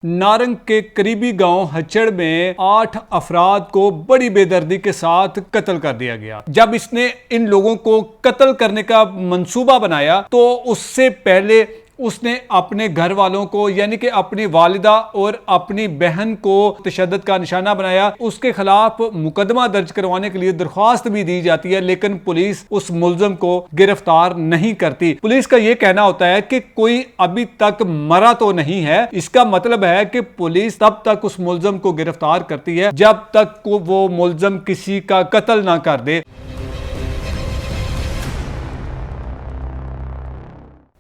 नारंग के करीबी गांव हचड़ में 8 अफराद को बड़ी बेदर्दी के साथ कत्ल कर दिया गया। जब इसने इन लोगों को कत्ल करने का मंसूबा बनाया तो उससे पहले उसने अपने घर वालों को यानी कि अपनी वालिदा और अपनी बहन को तशद्दुद का निशाना बनाया। उसके खिलाफ मुकदमा दर्ज करवाने के लिए दरख्वास्त भी दी जाती है, लेकिन पुलिस उस मुलजम को गिरफ्तार नहीं करती। पुलिस का यह कहना होता है कि कोई अभी तक मरा तो नहीं है। इसका मतलब है कि पुलिस तब तक उस मुलजम को गिरफ्तार करती है जब तक वो मुलजम किसी का कत्ल ना कर दे।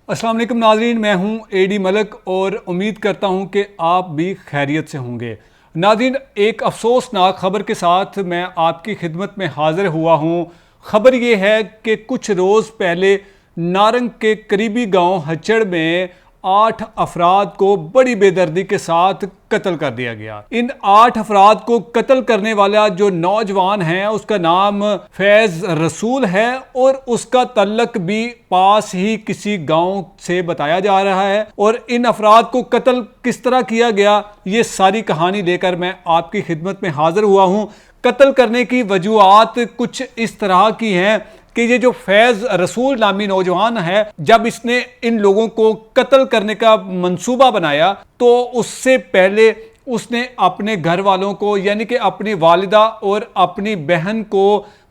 अस्सलाम वालेकुम नाज़रीन, मैं हूं एडी मलिक और उम्मीद करता हूं कि आप भी खैरियत से होंगे। नाज़रीन, एक अफसोसनाक खबर के साथ मैं आपकी खिदमत में हाजिर हुआ हूं। खबर यह है कि कुछ रोज़ पहले नारंग के करीबी गांव हचड़ में 8 अफराद को बड़ी बेदर्दी के साथ कत्ल कर दिया गया। इन 8 अफराद को कत्ल करने वाला जो नौजवान है उसका नाम फैज रसूल है और उसका तल्लक भी पास ही किसी गांव से बताया जा रहा है। और इन अफराद को कत्ल किस तरह किया गया, ये सारी कहानी लेकर मैं आपकी खिदमत में हाजिर हुआ हूं। कत्ल करने की वजूहात कुछ इस तरह की हैं कि ये जो फैज रसूल नामी नौजवान है, जब इसने इन लोगों को कत्ल करने का मंसूबा बनाया तो उससे पहले उसने अपने घर वालों को यानी कि अपनी वालिदा और अपनी बहन को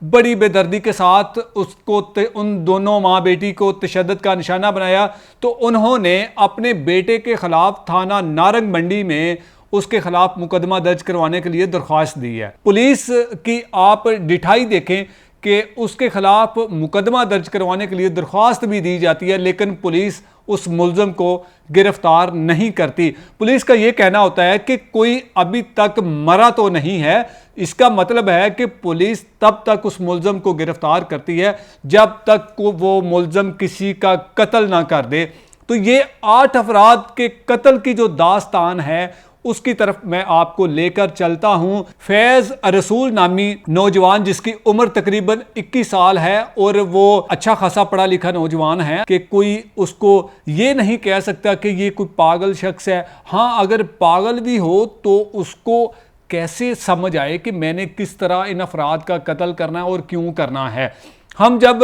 बड़ी बेदर्दी के साथ उन दोनों माँ बेटी को तशद्दुद का निशाना बनाया। तो उन्होंने अपने बेटे के खिलाफ थाना नारंग मंडी में उसके खिलाफ मुकदमा दर्ज करवाने के लिए दरख्वास्त दी है। पुलिस की आप डिठाई देखें कि उसके खिलाफ मुकदमा दर्ज करवाने के लिए दरख्वास्त भी दी जाती है, लेकिन पुलिस उस मुलजम को गिरफ्तार नहीं करती। पुलिस का यह कहना होता है कि कोई अभी तक मरा तो नहीं है। इसका मतलब है कि पुलिस तब तक उस मुलजम को गिरफ्तार करती है जब तक वो मुलजम किसी का कत्ल ना कर दे। तो ये 8 अफराद के कत्ल की जो दास्तान है उसकी तरफ मैं आपको लेकर चलता हूं। फैज रसूल नामी नौजवान जिसकी उम्र तकरीबन 21 साल है और वो अच्छा खासा पढ़ा लिखा नौजवान है कि कोई उसको ये नहीं कह सकता कि ये कोई पागल शख्स है। हाँ, अगर पागल भी हो तो उसको कैसे समझ आए कि मैंने किस तरह इन अफराद का कत्ल करना है और क्यों करना है। हम जब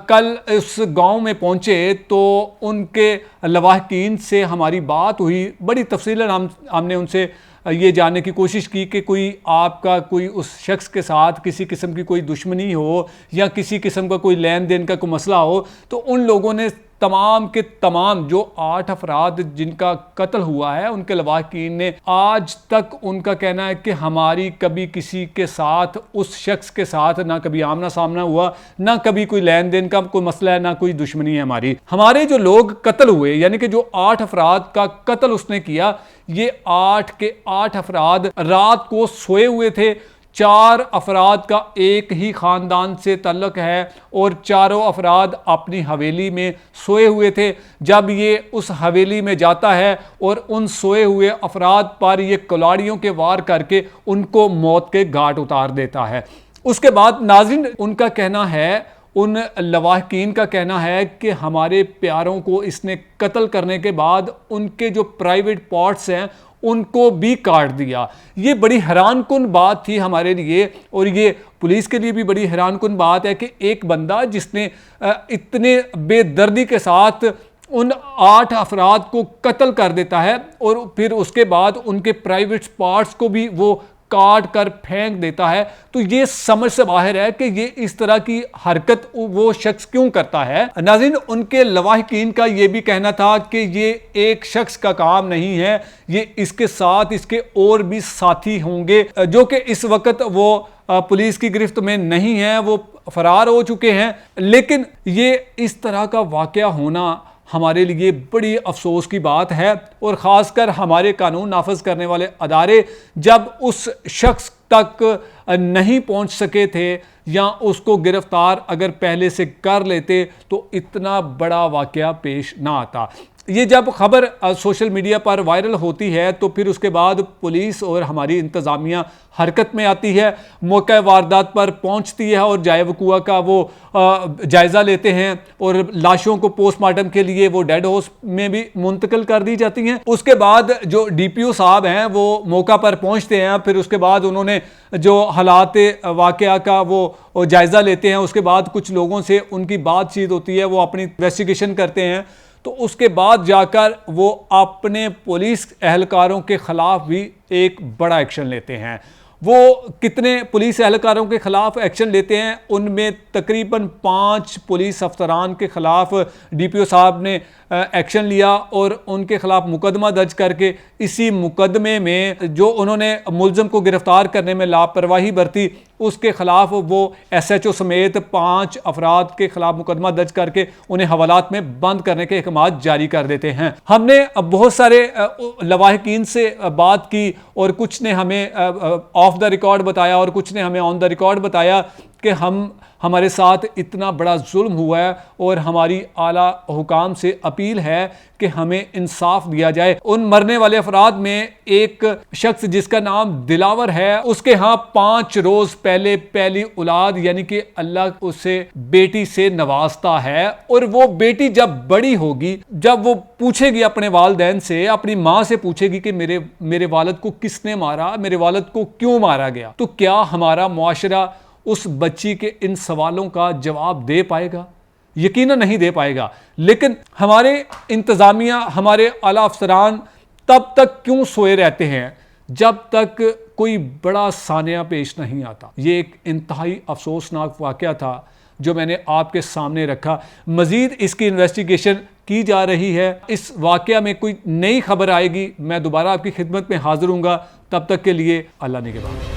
कल उस गांव में पहुंचे तो उनके लवाहकीन से हमारी बात हुई। बड़ी तफसीलन हमने उनसे ये जानने की कोशिश की कि कोई आपका कोई उस शख्स के साथ किसी किस्म की कोई दुश्मनी हो या किसी किस्म का कोई लेन देन का कोई मसला हो। तो उन लोगों ने तमाम के तमाम जो 8 अफराद जिनका कत्ल हुआ है उनके लवाहकीन ने आज तक उनका कहना है कि हमारी कभी किसी के साथ उस शख्स के साथ ना कभी आमना सामना हुआ, ना कभी कोई लेन देन का कोई मसला है, ना कोई दुश्मनी है हमारी। हमारे जो लोग कत्ल हुए यानी कि जो 8 अफराद का कत्ल उसने किया, ये 8 के 8 अफराद रात को सोए हुए थे। 4 अफराद का एक ही ख़ानदान से ताल्लुक़ है और चारों अफराद अपनी हवेली में सोए हुए थे। जब ये उस हवेली में जाता है और उन सोए हुए अफराद पर ये कुल्हाड़ियों के वार करके उनको मौत के घाट उतार देता है। उसके बाद नाज़रीन उनका कहना है, उन लवाहकीन का कहना है कि हमारे प्यारों को इसने कत्ल करने के बाद उनके जो प्राइवेट पार्ट्स हैं उनको भी काट दिया। ये बड़ी हैरानकुन बात थी हमारे लिए और ये पुलिस के लिए भी बड़ी हैरानकुन बात है कि एक बंदा जिसने इतने बेदर्दी के साथ उन 8 अफराद को कत्ल कर देता है और फिर उसके बाद उनके प्राइवेट पार्ट्स को भी वो काट कर फेंक देता है। तो ये समझ से बाहर है कि ये इस तरह की हरकत वो शख्स क्यों करता है। नाज़रीन, उनके लवाहकीन का ये भी कहना था कि ये एक शख्स का काम नहीं है, ये इसके साथ इसके और भी साथी होंगे जो कि इस वक्त वो पुलिस की गिरफ्त में नहीं है, वो फरार हो चुके हैं। लेकिन ये इस तरह का वाक़या होना हमारे लिए बड़ी अफसोस की बात है और ख़ासकर हमारे कानून नाफज करने वाले अदारे जब उस शख्स तक नहीं पहुंच सके थे या उसको गिरफ्तार अगर पहले से कर लेते तो इतना बड़ा वाक़या पेश ना आता। ये जब खबर सोशल मीडिया पर वायरल होती है तो फिर उसके बाद पुलिस और हमारी इंतज़ामिया हरकत में आती है, मौका वारदात पर पहुंचती है और जाए वकूआ का वो जायज़ा लेते हैं और लाशों को पोस्टमार्टम के लिए वो डेड हाउस में भी मुंतकिल कर दी जाती हैं। उसके बाद जो DPO साहब हैं वो मौका पर पहुंचते हैं, फिर उसके बाद उन्होंने जो हालात वाक़या का वो जायज़ा लेते हैं। उसके बाद कुछ लोगों से उनकी बातचीत होती है, वो अपनी इन्वेस्टिगेशन करते हैं, तो उसके बाद जाकर वो अपने पुलिस एहलकारों के ख़िलाफ़ भी एक बड़ा एक्शन लेते हैं। वो कितने पुलिस एहलकारों के ख़िलाफ़ एक्शन लेते हैं, उनमें तकरीबन 5 पुलिस अफसरान के ख़िलाफ़ DPO साहब ने एक्शन लिया और उनके ख़िलाफ़ मुकदमा दर्ज करके इसी मुकदमे में जो उन्होंने मुलज़म को गिरफ़्तार करने में लापरवाही बरती उसके ख़िलाफ़ वो SHO समेत 5 अफराद के ख़िलाफ़ मुकदमा दर्ज करके उन्हें हवालात में बंद करने के अहकाम जारी कर देते हैं। हमने बहुत सारे लवाहिकीन से बात की और कुछ ने हमें ऑफ द रिकॉर्ड बताया और कुछ ने हमें ऑन द रिकॉर्ड बताया कि हमारे साथ इतना बड़ा जुल्म हुआ है और हमारी आला हुकाम से अपील है कि हमें इंसाफ दिया जाए। उन मरने वाले अफराद में एक शख्स जिसका नाम दिलावर है, उसके यहाँ 5 रोज पहले पहली औलाद यानी कि अल्लाह उसे बेटी से नवाजता है और वो बेटी जब बड़ी होगी, जब वो पूछेगी अपने वालिदैन से, अपनी माँ से पूछेगी कि मेरे वालिद को किसने मारा, मेरे वालिद को क्यों मारा गया, तो क्या हमारा मुआशरा उस बच्ची के इन सवालों का जवाब दे पाएगा? यकीनन नहीं दे पाएगा। लेकिन हमारे इंतज़ामिया, हमारे आला अफसरान तब तक क्यों सोए रहते हैं जब तक कोई बड़ा सानिया पेश नहीं आता। ये एक इंतहाई अफसोसनाक वाक़या था जो मैंने आपके सामने रखा। मज़ीद इसकी इन्वेस्टिगेशन की जा रही है। इस वाक़या में कोई नई खबर आएगी मैं दोबारा आपकी खिदमत में हाजिर हूँगा। तब तक के लिए अल्लाह निगहबान।